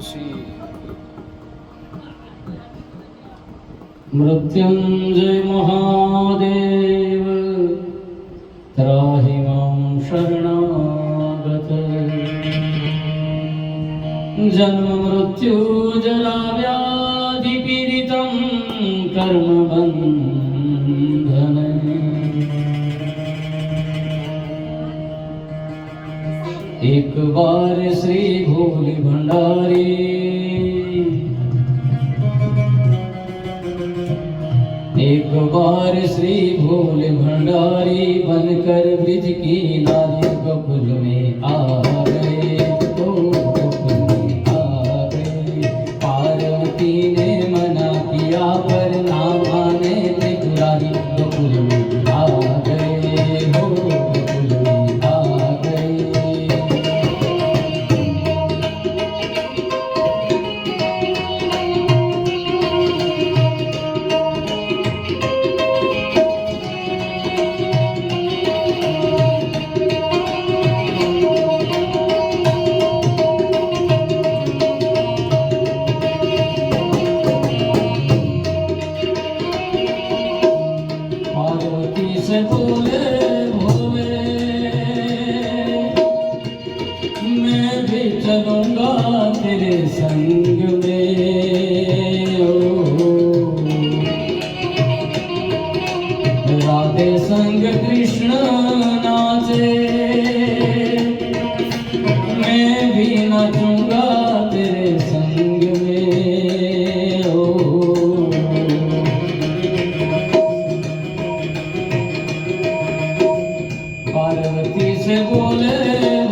खुशी। मृत्युंजय महादेव त्राहि मां शरणागत। जन्म मृत्यु जरा व्याधि पीडितं कर्म बंधन। एक बार श्री भोले भंडारी, एक बार श्री भोले भंडारी बनकर ब्रिज की नारी गोकुल में आ गए। तो गोकुल में आ गए। पार्वती ने मना किया पर ना माने त्रिपुरारी गोकुल में आ गए। हो गोकुल में आ गए। पार्वती से बोले भोले मैं भी चलूंगा तेरे संग में। ओ राधे संग कृष्ण नाचे मैं भी नाचूंगा तेरे संग में। ओ पार्वती से बोले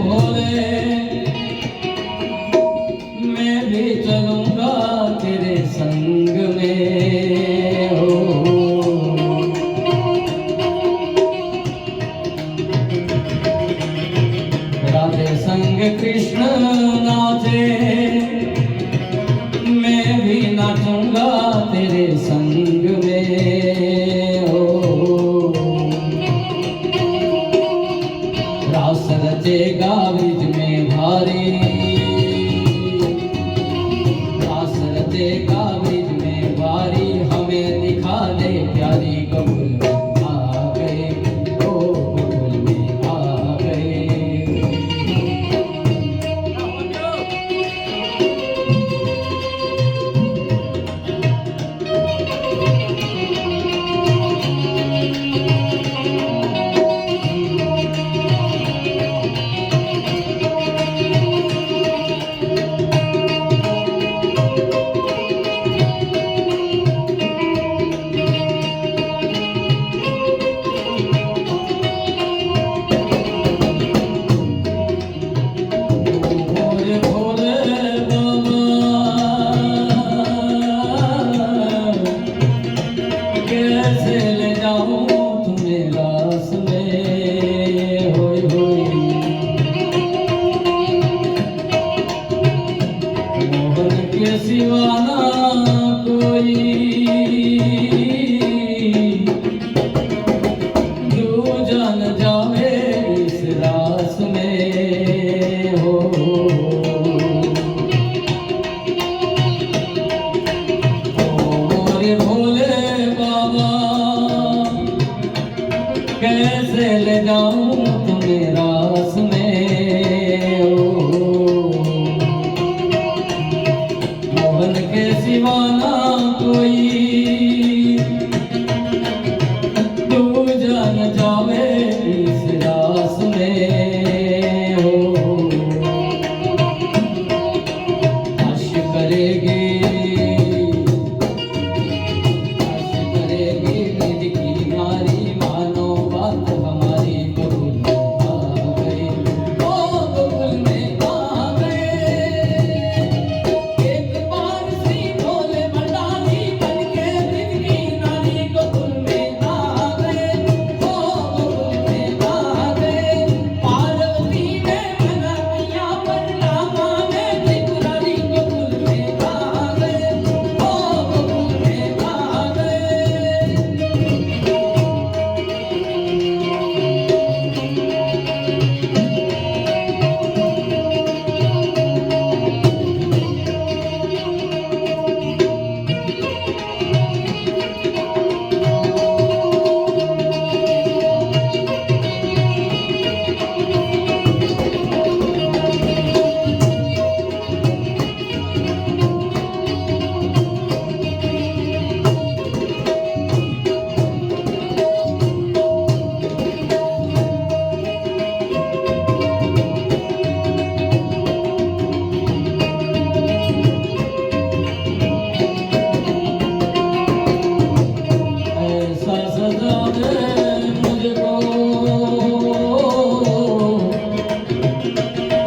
भोले मैं भी चलूंगा तेरे संग में। हो राधे संग कृष्ण नाचे मैं भी नाचूंगा तेरे संग में। हो रास रचेगा ब्रिज में भारी, रास रचेगा ब्रिज में भारी हमें दिखा दे प्यारी गोकुल में आ गए। ओ गोकुल में आ गए।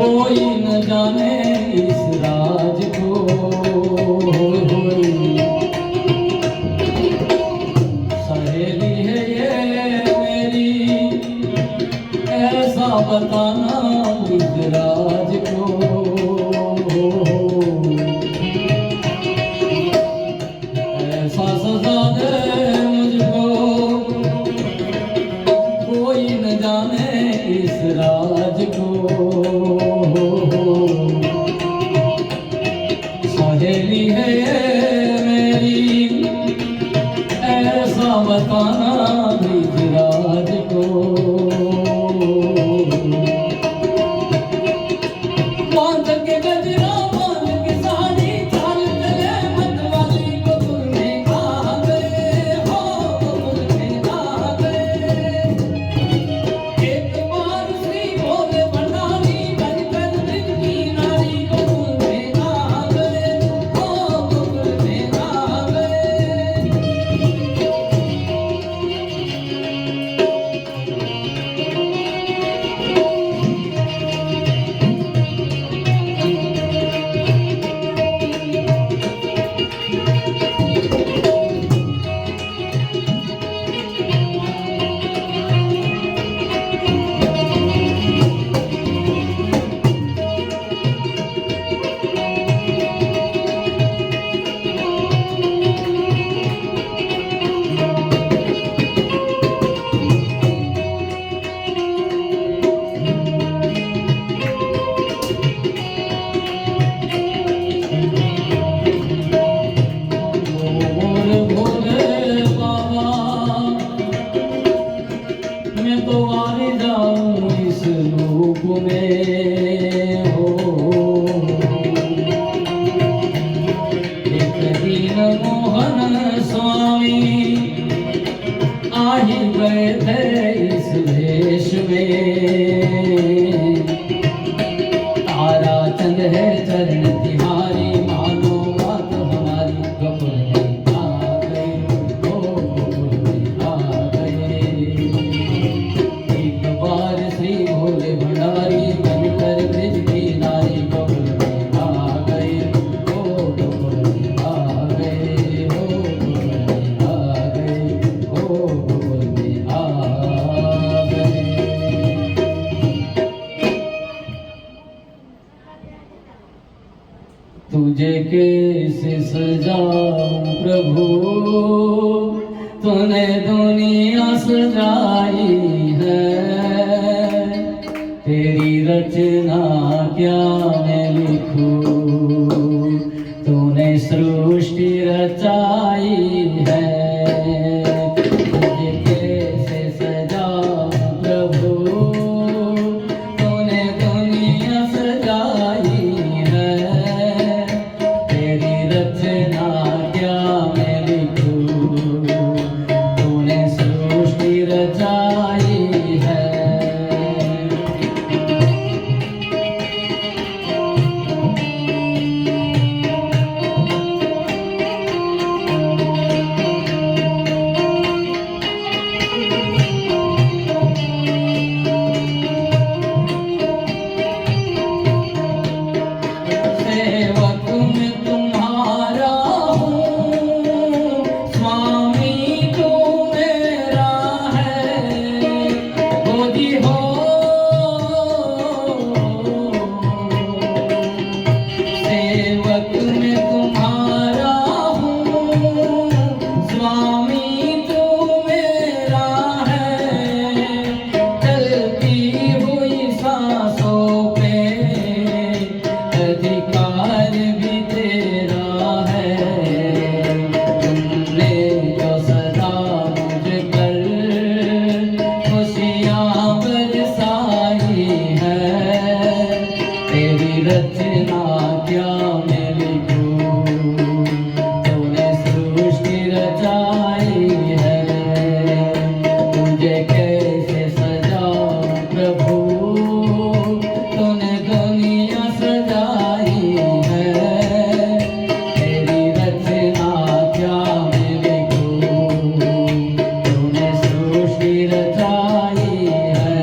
कोई न जाने इस राज को। सहेली है ये मेरी, ऐसा बताना ब्रिजराज को। ऐसा सजा दे मुझको, कोई न जाने इस राज को। सहेली है ये मेरी, ऐसा बताना ब्रिजराज को। बांध के गजरा बांध के साड़ी, चाल चले मतवाली को गुल में आ गए हो, गुल में आ गए। एक बार श्री भोले भंडारी बनकर ब्रिज की नारी को गुल में आ गए हो, गुल में आ गए। तुझे कैसे सजाऊं प्रभु, तूने दुनिया सजाई है। तेरी रचना क्या मैं लिखूं, तूने सृष्टि रचाई है। तुझे कैसे सजाऊं प्रभु, तूने दुनिया सजाई है। तेरी रचना क्या मैं लिखूं, तूने सृष्टि रचाई है। सेवक में तुम्हारा हूँ, स्वामी तू मेरा है। गोदी हो सेवक में तुम्हारा हूँ, स्वामी तू मेरा है। चलती हुई सांसों पे अधिकार भी तेरा है। तुमने जो सदा मुझ पर खुशियाँ बरसाई है। तेरी रचना क्या मैं लिखूं, तूने सृष्टि रचाई है। तुझे कैसे सजाऊं प्रभु, तूने दुनिया सजाई है। तेरी रचना क्या मैं लिखूं, तूने सृष्टि रचाई है।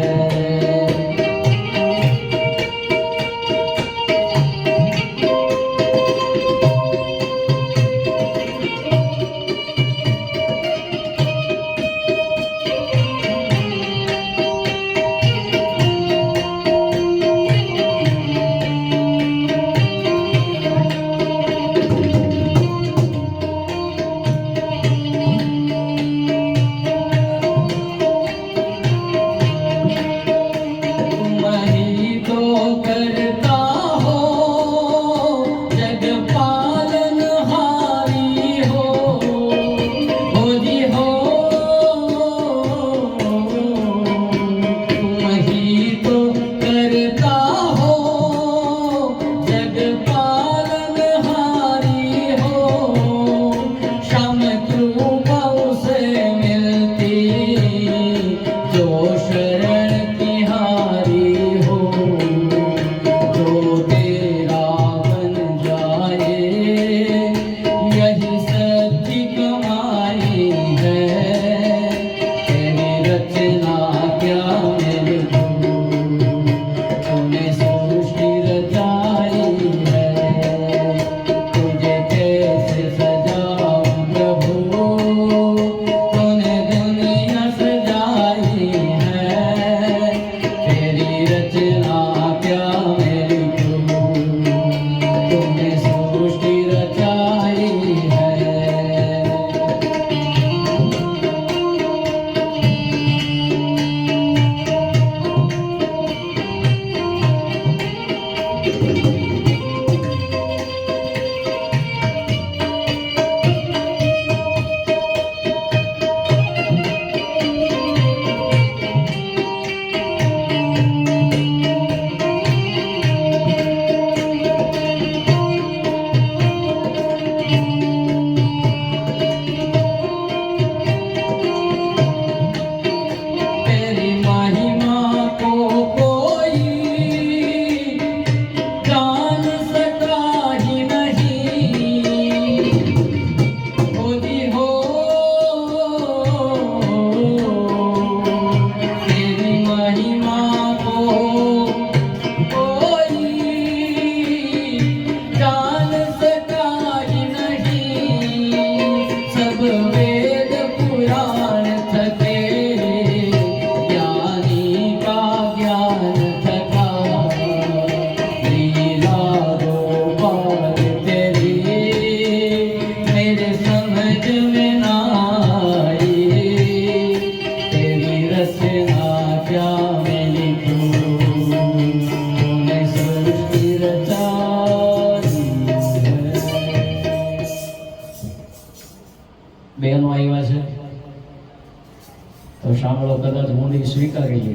સ્વીકારી લે.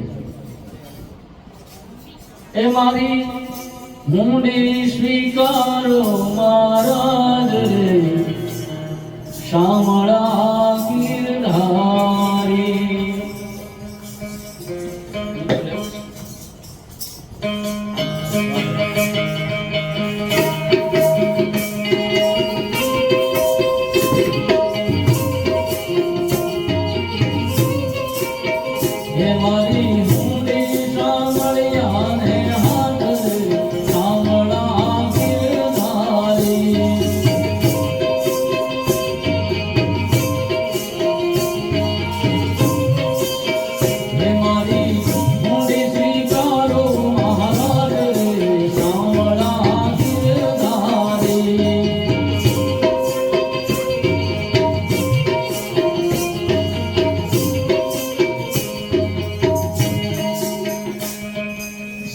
એ મારી મુંડી સ્વીકારો મહારાજ રે, શામળા ગીરધારી. એ મારી મુંડી શામળિયાને હાથ રે, શામળા ગીરધારી. એ મારી મુંડી સ્વીકારો મહારાજ રે, શામળા ગીરધારી.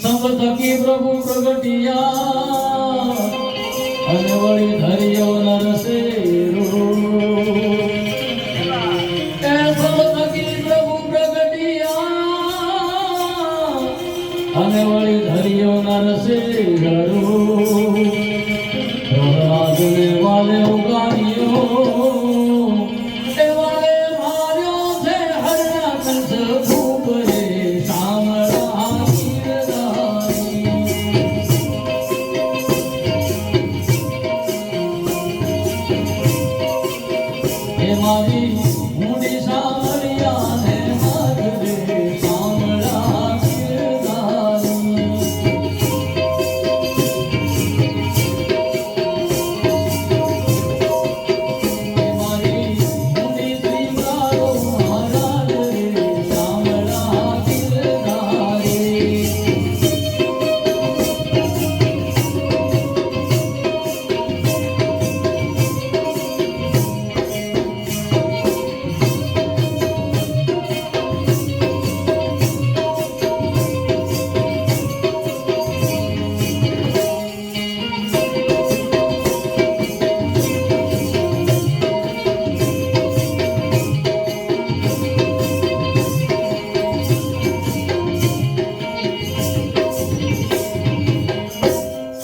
સબ થકી પ્રભુ પ્રગટિયા અને વળી ધર્યો નરસેરો. એ સબ થકી પ્રભુ પ્રગટિયા અને વળી ધર્યો નરસેરો. પ્રહલાદને વાલે ઉગાડ્યો, એ વાલે માર્યો છે હરના કંસ ભૂપ રે, શામળા ગીરધારી. એ મારી મુંડી શામળિયાને હાથ રે, શામળા ગીરધારી. એ મારી મુંડી સ્વીકારો મહારાજ રે, શામળા ગીરધારી.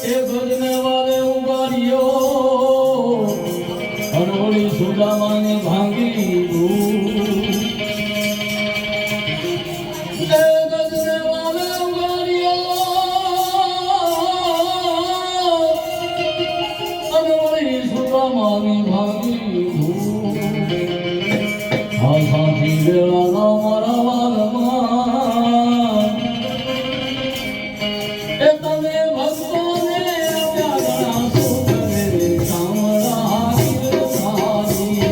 એ ભજને વાલે ઉગાડ્યો, અનોળી સુદામાને ભાંગી દઉં. એ ભજને વાલે ઉગાડ્યો, અનોળી સુદામાને ભાંગી દઉં. હા સાથી વેળાના મારા વાલમાં, એ તમે ભક્તોને આપ્યા ઘણા સુખ રે, શામળા ગીરધારી.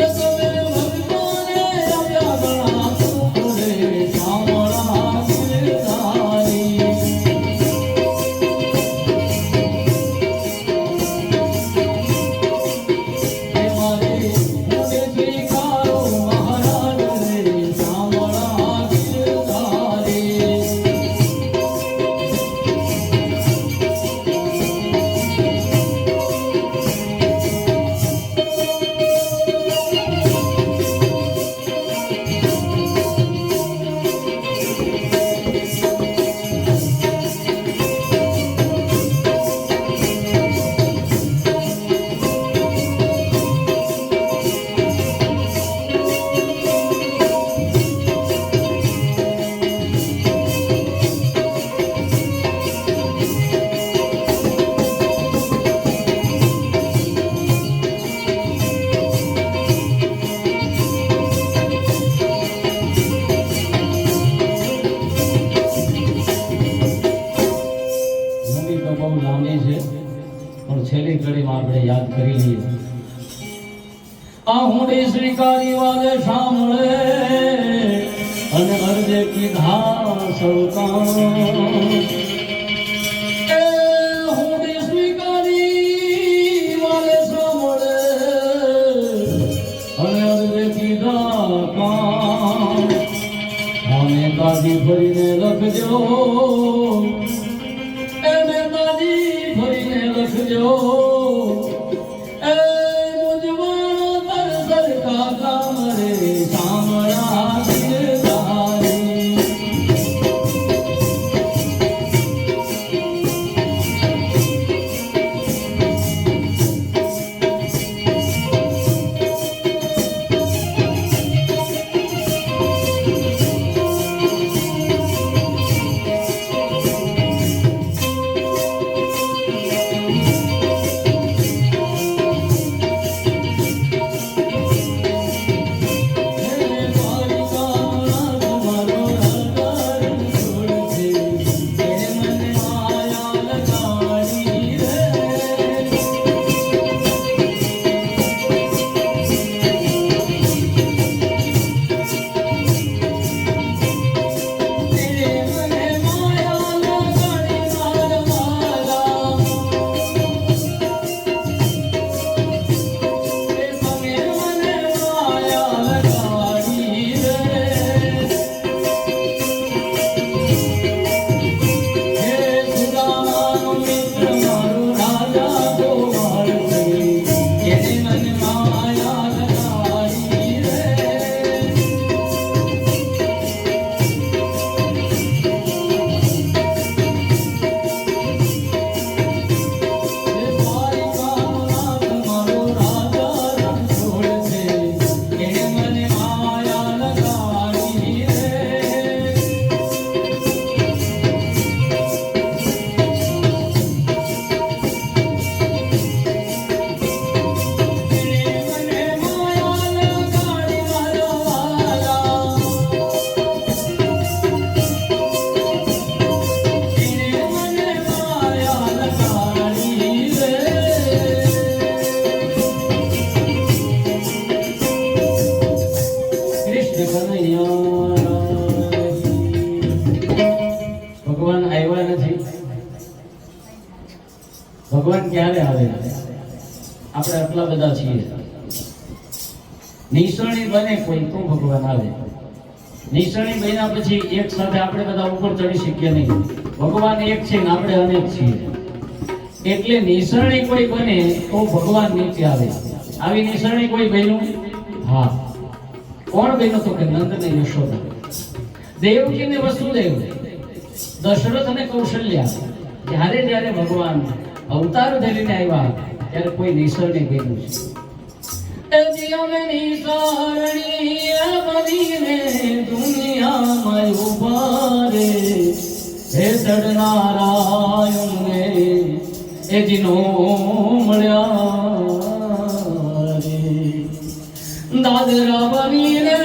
એ તમે ભક્તોને આપ્યા ઘણા સુખ રે, શામળા ગીરધારી. એ મારી મુંડી સ્વીકારો મહારાજ રે, શામળા ગીરધારી. મૂવી તો બહુ લાંબી છે, પણ છેલ્લી કડીમાં આપણે યાદ કરી લઈએ. આ હુંડી સ્વીકારી વાલે સાંભળે, અને અર્જે કીધા સૌ કામ. એ હુંડી સ્વીકારી વાલે સાંભળે, અને અર્જે કીધા કામ. આને કાઢી ફરીને લખજો, એને તાજી ફરીને લખજો. એ કનૈયા ભગવાન આવ્યા નથી. ભગવાન ક્યારે આવે? આપણે આટલા બધા છીએ, નિશાણી બને કોઈ તો ભગવાન આવે. નિશાણી બન્યા પછી એક સાથે આપણે બધા ઉપર ચડી શકીએ નહીં. ભગવાન એક છે ને આપણે અનેક છીએ. એટલે નિશાણી કોઈ બને તો ભગવાન નીચે આવે. આવી નિશાણી કોઈ બન્યું? હા. કોણ બન્યો? તો કે નંદ ને યશોદા, દેવકી ને વસુદેવ, દશરથ અને કૌશલ્યા. જ્યારે જ્યારે ભગવાન અવતાર ધરીને આવ્યા ત્યારે કોઈ નિશાણી બન્યું છે. દુનિયામાં ઉભા રે હે ચડનારાયણ ને એ જીનો મળ્યા રે. દાદરા બનીને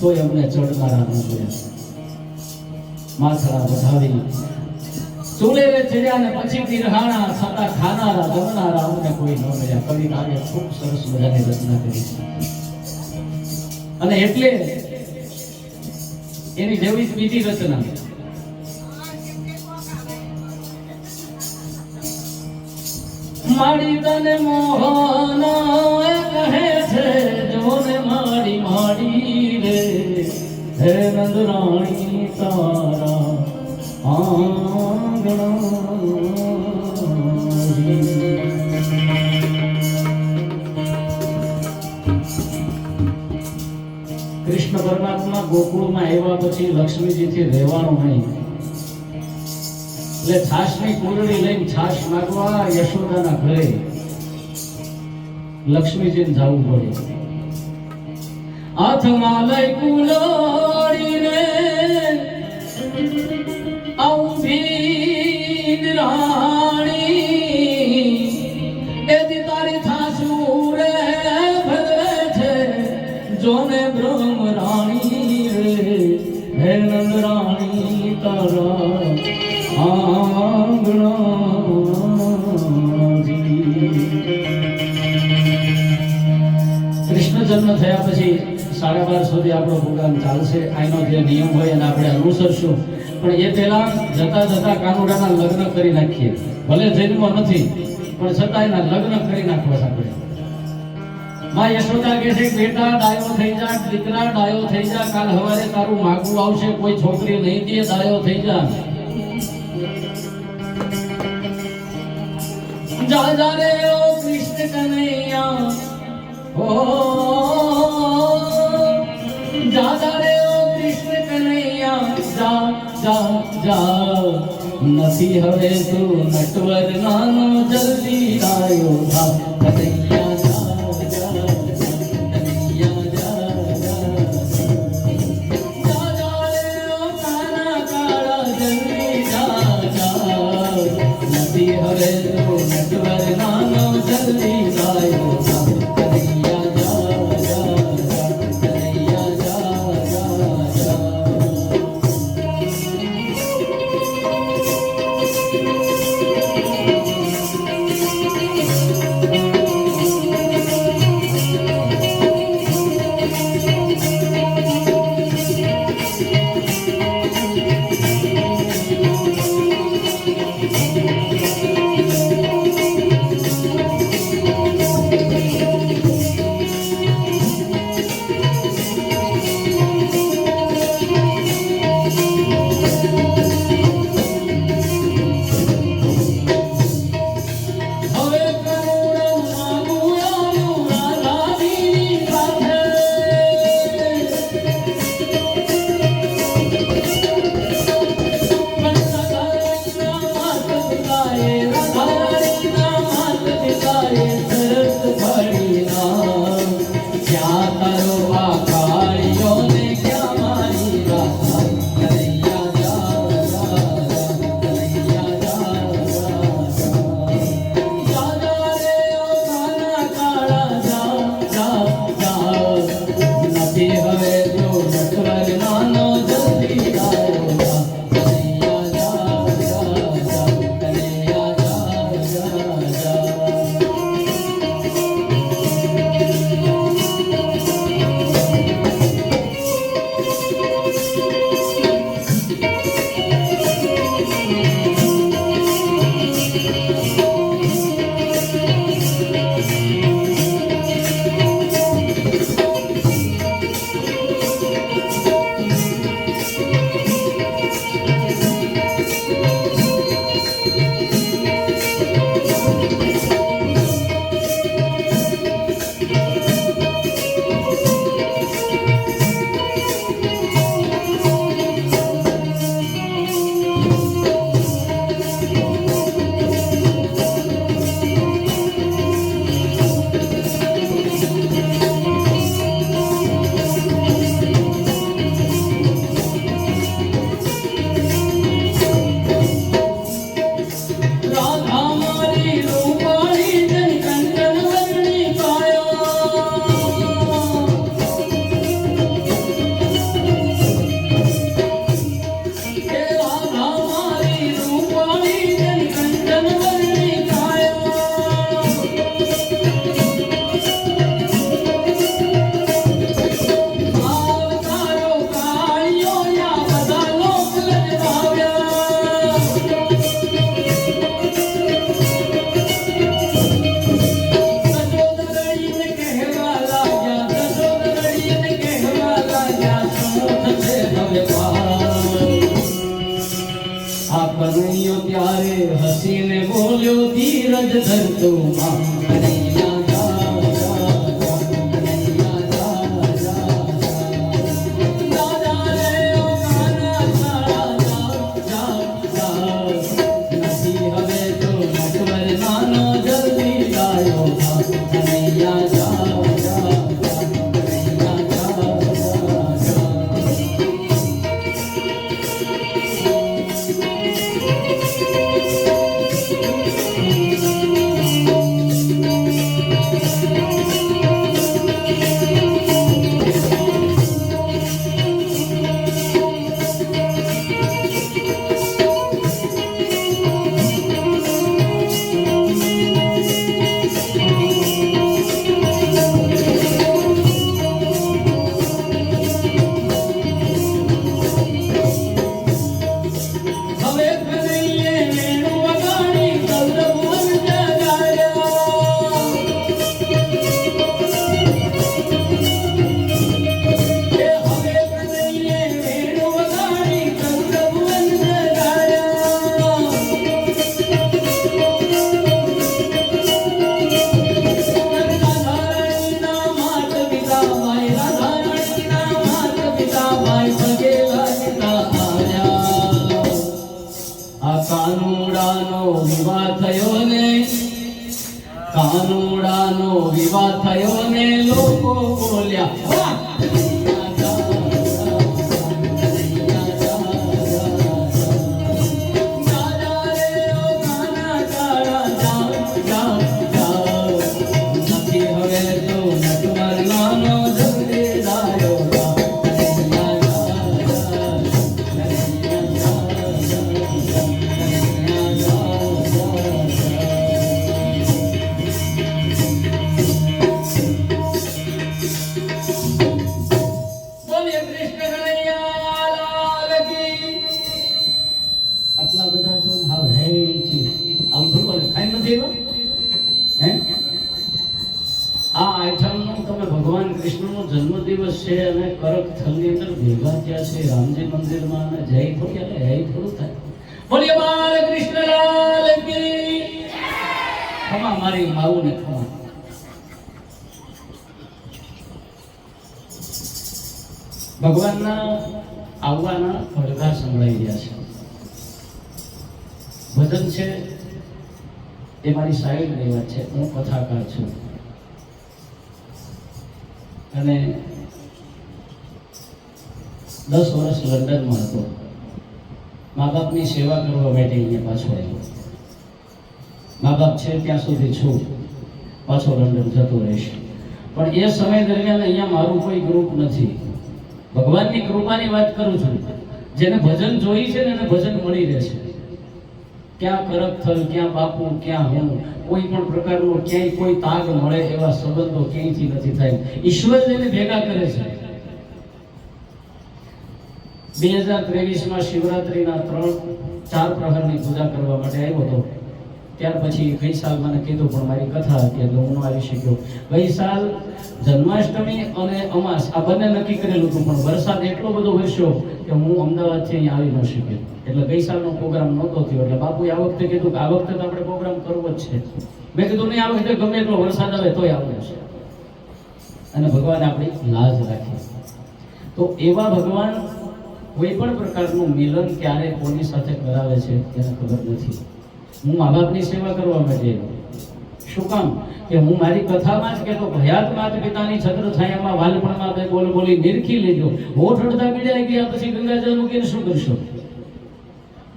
તોય અમને ચડનારા ન મળ્યા. માથડા વધાવી ચૂલે ચડ્યા ને પછી બિરહાણા છતાં ખાનારા જમનારા અમને કોઈ ન મળ્યા. કવિ કાવ્ય ખૂબ સરસ મજાની રચના કરી છે. અને એટલે એની જેવી જ બીજી રચના માડી તને મોહન કહે છે જોને માડી માડી રે હે નંદરાણી તારા કૃષ્ણ પરમાત્મા ગોકુળમાં આવ્યા પછી લક્ષ્મીજીથી રહેવાનું નહીં. એટલે છાશની કુરડી લઈને છાશ માંગવા યશોદાના ઘરે લક્ષ્મીજીને જવું પડે. હાથમાં લઈ કુલોડીને ઊભી રાણી એદી તારી થાસુ રે ભજવે છે જોને બ્રહ્મ રાણી રે હે નંદ રાણી તારા કૃષ્ણ જન્મ થયા પછી 12:30 સુધી આપણો પ્રોગ્રામ ચાલશે. આનો જે નિયમ હોય એને આપણે અનુસરશું. પણ એ પહેલા જતા જતા કાનુડાના લગ્ન કરી નાખીએ. ભલે જન્મ નથી પણ છતાં એના લગ્ન કરી નાખવા આપણે. માં યશોદા કહે છે બેટા ડાયો થઈ જા, દીકરા ડાયો થઈ જા, કાલ સવારે તારું માગવું આવશે, કોઈ છોકરી નહીં દે, ડાયો થઈ જા. જા જા રે ઓ કૃષ્ણ કનૈયા, ઓ જા જા રે ઓ કૃષ્ણ કનૈયા, જા જા જા. નથી હવે તું નટવર નાનો, જલ્દી ડાયો થા કનૈયા. હવે તો નટવર નાનો જલ્દી ગાયો કનૈયા જા જા જા, કનૈયા જા જા જા. ધીરજ ધરતો માં કનૈયા કાનુડાનો વિવાહ થયો ને લોકો બોલ્યા જન્મદિવસ છે અને કરક થલની અંદર ભેગા થયા છે રામજી મંદિરમાં અને જય થોડી એટલે હે થોડું થાય. બોલીએ બાલ કૃષ્ણલાલ કી ખમા મારી માવુને ખમા. ભગવાનના આવવાના પડઘા સંભળાઈ રહ્યા છે. ભજન છે એ મારી સાઈડની વાત છે. હું કથાકાર છું અને 10 વર્ષ લંડનમાં હતો. મા બાપની સેવા કરવા માટે અહીંયા પાછો આવ્યો. મા બાપ છે ત્યાં સુધી છું, પાછો લંડન જતો રહીશ. પણ એ સમય દરમિયાન અહીંયા મારું કોઈ ગ્રુપ નથી. ભગવાનની કૃપાની વાત કરું છું. જેને ભજન જોઈ છે ને એને ભજન મળી રહે છે. ક્યાં કરકથલ, ક્યાં બાપુ, ક્યાં હું, કોઈ પણ પ્રકારનો ક્યાંય કોઈ તાગ મળે એવા સંબંધો ક્યાંયથી નથી થાય. ઈશ્વર જેને ભેગા કરે છે. 2023માં શિવરાત્રીના 3-4 પ્રહરની પૂજા કરવા માટે આવ્યો હતો. ત્યાર પછી ગઈ સાલ મને કીધું, પણ મારી કથા હતી એટલે હું ન આવી શક્યો. ગઈ સાલ જન્માષ્ટમી અને અમાસ આ બંને નક્કી કરેલું હતું, પણ વરસાદ એટલો બધો વરસ્યો કે હું અમદાવાદથી અહીંયા આવી ન શક્યો. એટલે ગઈ સાલનો પ્રોગ્રામ નહોતો થયો. એટલે બાપુએ આ વખતે કીધું કે આ વખતે તો આપણે પ્રોગ્રામ કરવો જ છે. મેં કીધું નહીં, આ વખતે ગમે એટલો વરસાદ આવે તોય આવવું છે. અને ભગવાને આપણી લાજ રાખી. તો એવા ભગવાન કોઈ પણ પ્રકારનું મિલન ક્યારે કોની સાથે કરાવે છે એને ખબર નથી. હું મા બાપની સેવા કરવા માટે શું કામ કે હું મારી કથામાં જ કહેતો, ભયાત માત પિતાની છત્ર છાયામાં વાલપણમાં બે બોલ બોલી નિરખી લેજો. હોઠ અડધા પીડાઈ ગયા પછી ગંગાજળ મૂકીને શું કરશો?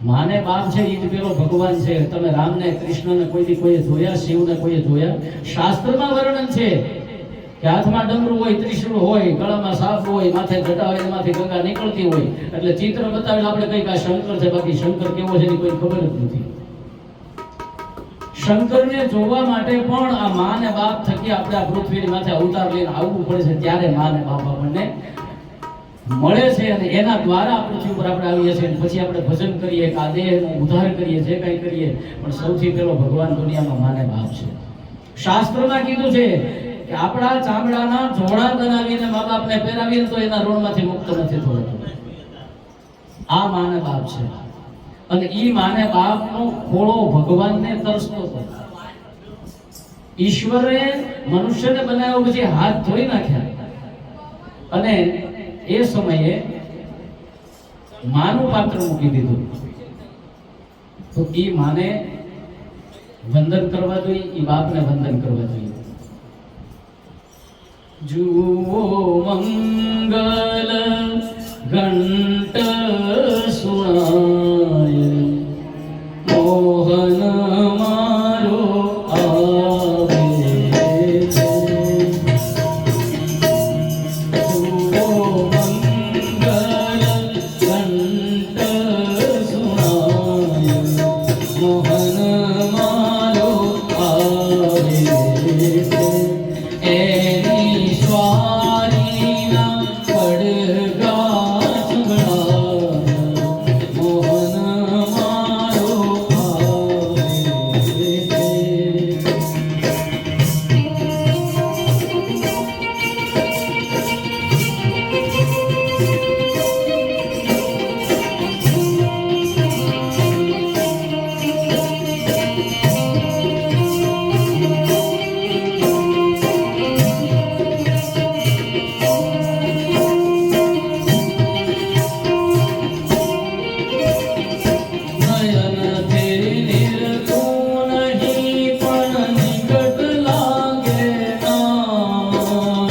માને બાપ છે એ જ પેલો ભગવાન છે. તમે રામને કૃષ્ણને કોઈએ જોયા, શિવને કોઈએ જોયા? શાસ્ત્રમાં વર્ણન છે કે હાથમાં ડમરું હોય, ત્રિશૂળ હોય, ગળામાં સાપ હોય, માથે જટા હોય, એમાંથી ગંગા નીકળતી હોય. એટલે ચિત્ર બતાવીને આપણે કઈ આ શંકર છે, બાકી શંકર કેવો છે એની કોઈ ખબર જ નથી. શંકરને જોવા માટે પણ આ મા ને બાપ થકી આપણે આ પૃથ્વીની માથે અવતાર લઈને આવવું પડે છે. ત્યારે મા ને બાપ આપણને મળે છે અને એના દ્વારા પૃથ્વી ઉપર આપણે આવીએ છીએ. પછી આપણે ભજન કરીએ, આ દેહનો ઉદ્ધાર કરીએ, જે કંઈ કરીએ, પણ સૌથી પહેલો ભગવાન દુનિયામાં મા ને બાપ છે. શાસ્ત્રમાં કીધું છે કે આપણા ચામડાના જોડા બનાવીને મા બાપને પહેરાવીને તો એના ઋણમાંથી મુક્ત નથી થતું. આ મા ને બાપ છે. અને ઈ માને બાપનો ખોળો ભગવાનને તરસતો હતો. ઈશ્વરે મનુષ્યને બનાવ્યો પછી હાથ ધોઈ નાખ્યા અને એ સમયે માનું પાત્ર મૂકી દીધું. તો ઈ માને વંદન કરવા જોઈએ, ઈ બાપને વંદન કરવા જોઈએ. જુઓ મંગલ ઘંટ સુણાય, મોહન મારો આવે છે. જુઓ મંગલ ઘંટ સુણાય, મોહન મારો આવે છે. એની સ્વારીના પડઘા સંભળાય, મોહન મારો આવે છે. નયનથી નિર્ગુણ નહીં પણ નિકટ લાગે ના.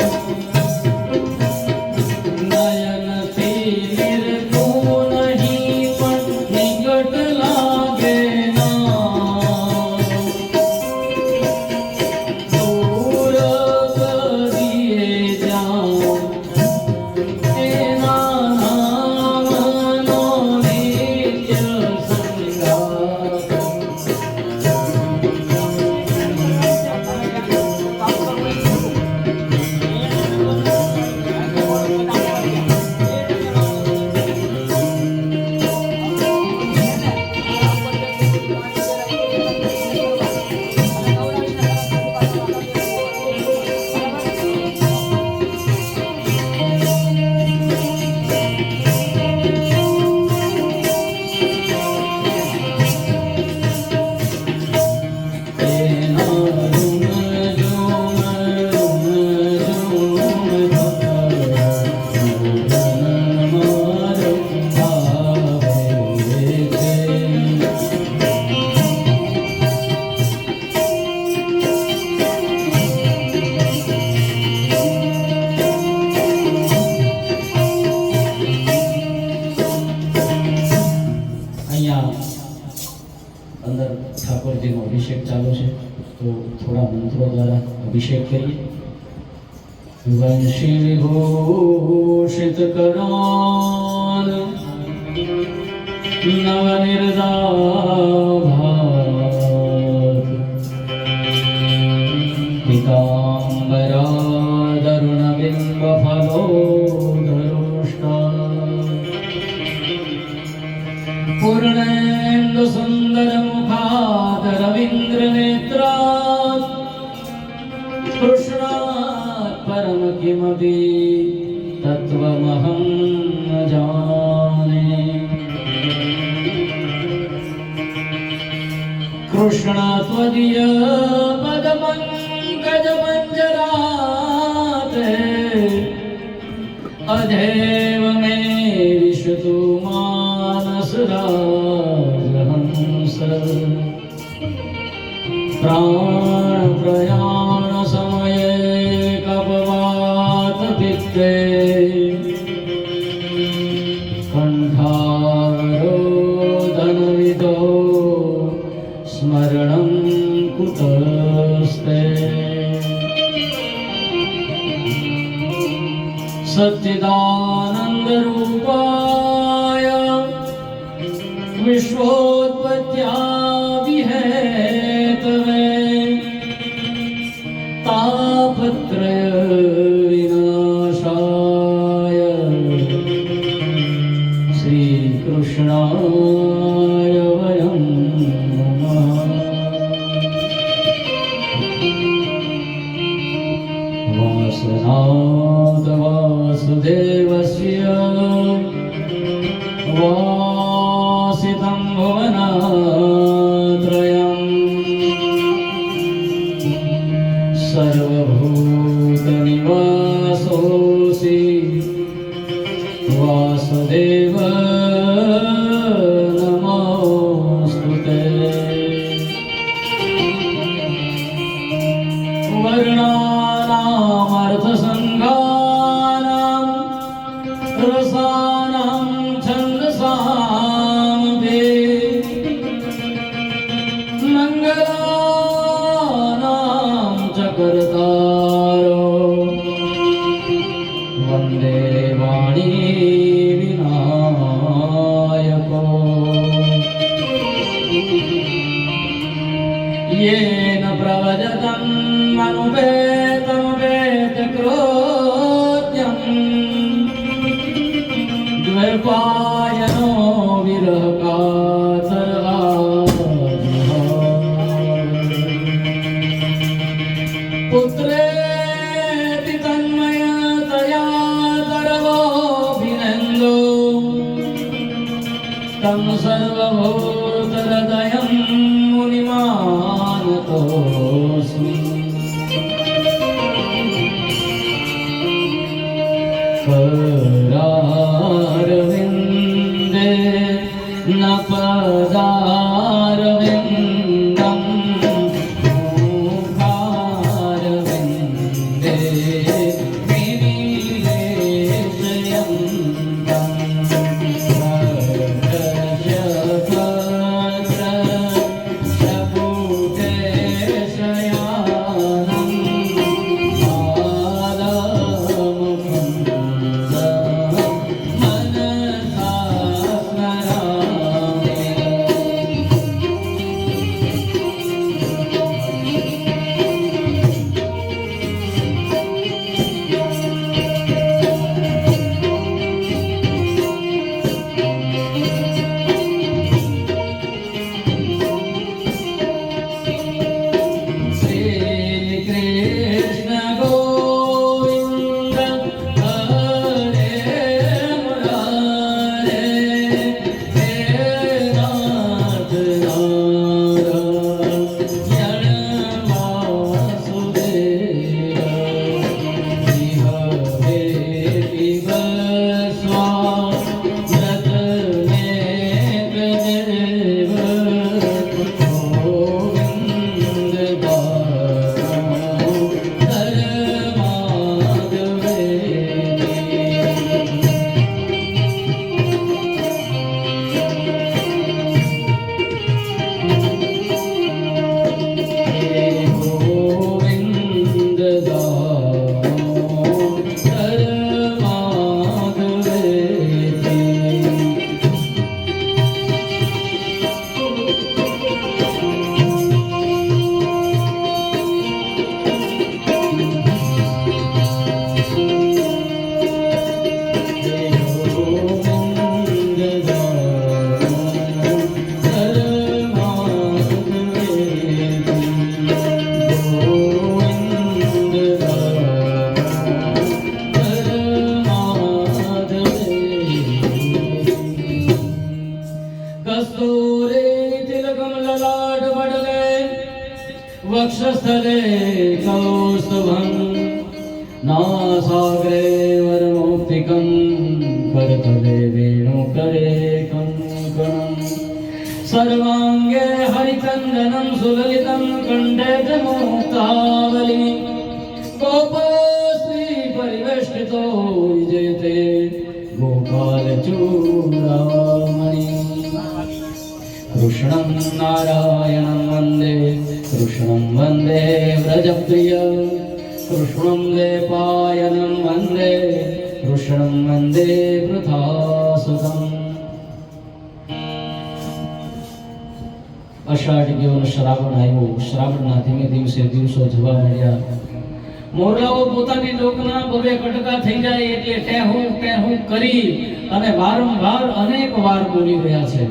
નયનથી નિર્ગુણ નહીં પણ નિકટ લાગે ના. દૂર કરીએ જાઉં એના નામનો નિત્ય સંગાર. અંદર ઠાકોરજીનો અભિષેક ચાલુ છે, તો થોડા મંત્રો દ્વારા અભિષેક કરીએ. વંશી વિભૂષિત કરાન નવનિર્દાભાત, પીતાંબરાદરુણ બિંબ ફલોદરુષ્ટા, પૂર્ણેન્દુ સુંદર મુખાદ રવિન્દ્ર નેત્રાત, કૃષ્ણાત પરમ કિમપી તત્વમહં ન જાને. કૃષ્ણ ત્વદીય પદ પંકજ પંજરાતે, અધેવ મે વિશતુ માનસ રાજહંસ. પ્રાણ પ્રયાણ સમયે કપવાત પિત્તે, કંઠારોધન વિદો સ્મરણં કુતસ્તે. સચ્ચિદાનંદ રૂપાય વિશ્વોત્પત્યાવિહેતવે, તાપત્રય વિનાશાય શ્રી કૃષ્ણાય વયં નમઃ. વાસનાદ વાસુદેવસ્ય વાસિतं ભો सर्वभूतनिवासोऽसि वासुदेव नमोऽस्तुते। वर्णानामर्थसङ्घानां रसानां छन्दसामपि मङ्गलानां च कर्तारो वन्दे वाणी विनायको। येन प्रवजतम् अनुपेतमपेतक्रोध्यम् द्वैपायनो विरहकातराः पुत्रेति तन्मयतया तरवोऽभिनन्दो तं सर्वभूतहृदयं मुनिमानतोऽस्मि। करारविन्दे न पदारविन्दं मुखारविन्दे विनिवेशयन्तं शपुटे शयानं वक्षस्थले कौस्तुभं नासाग्रे वरमौक्तिकं करतले वेणुकरे कङ्कणं सर्वाङ्गे हरिचन्दनं सुललितं कण्ठे च मुक्तावली गोपश्री परिवेष्टितो विजयते गोपालचूडामणि कृष्णं नारायणं वन्दे कृष्णं वन्दे व्रजप्रिय कृष्णं द्वैपायनं वन्दे कृष्णं वन्दे वृथासुतम्। અષાઢ શ્રાવણ આવ્યો, શ્રાવણના ધીમે દિવસે દિવસો જવા મળ્યા. મોરલાઓ પોતાની લોકના બબે કટકા થઈ જાય એટલે ટેહું કરી અને વારંવાર અનેક વાર બોલી રહ્યા છે.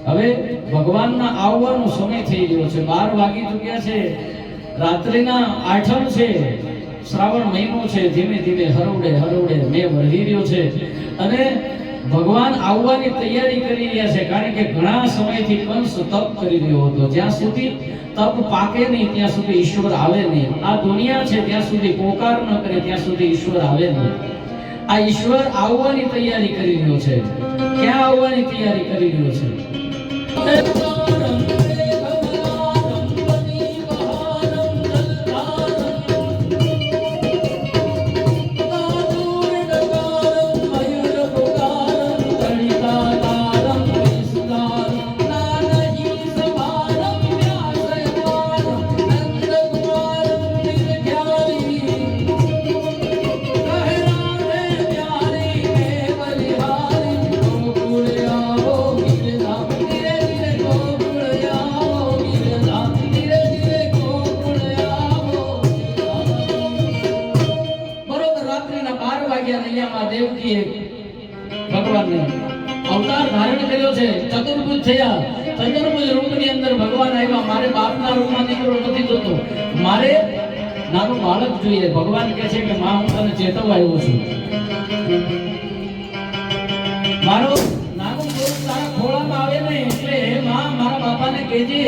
હવે ભગવાનના આવવાનો સમય થઈ રહ્યો છે, 12 વાગી ચૂક્યા છે, રાત્રિના આઠમ છે, શ્રાવણ મહિનો છે, ધીમે ધીમે હરવડે મેં વળી રહ્યો છે અને ભગવાન આવવાની તૈયારી કરી રહ્યા છે, કારણ કે ઘણા સમયથી કંસ તપ કરી રહ્યો હતો. જ્યાં સુધી તપ પાકે નહીં ત્યાં સુધી ઈશ્વર આવે નહીં. આ દુનિયા છે ત્યાં સુધી પોકાર ન કરે ત્યાં સુધી ઈશ્વર આવે નહીં. આ ઈશ્વર આવવાની તૈયારી કરી રહ્યો છે. ક્યાં આવવાની તૈયારી કરી રહ્યો છે? દેવકીએ ભગવાનને અવતાર ધારણ કર્યો છે. ચતુર્ભુજ થયા. ચતુર્ભુજ રૂપની અંદર ભગવાન આવ્યા. મારે બાપના રૂપમાં દીકરો નથી જોતો, મારે નાનું બાળક જોઈએ. ભગવાન કહે છે કે માં હું તને ચેતવવા આવ્યો છું. મારો નાનું બાળક તારા ખોળામાં આવે ને એટલે હે માં મારા બાપાને કહેજે,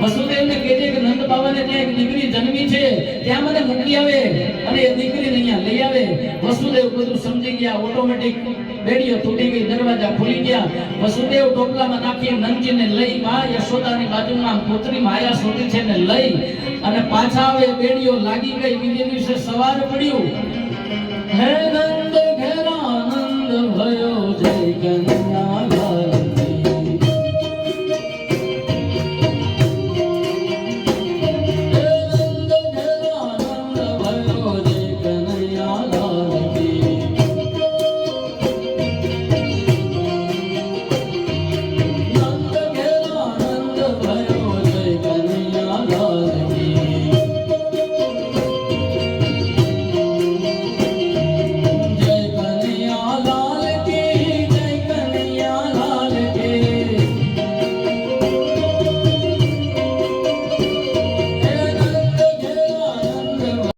વસુદેવને કહેજે કે નંદ બાબાને ત્યાં એક દીકરી જન્મી છે, ત્યાં મને મૂકી આવે અને એ દીકરીને અહીંયા લઈ આવે. વસુદેવ બધું સમજી ગયા. ઓટોમેટિક બેડીઓ તૂટી ગઈ, દરવાજા ખુલી ગયા. વસુદેવ ટોપલામાં નાખી નંદજીને લઈ માં યશોદાની બાજુમાં પુત્રી માયા સોતી છે ને લઈ અને પાછા આવે. બેડીઓ લાગી ગઈ. બીજે દિવસે સવાર પડ્યું. હે નંદ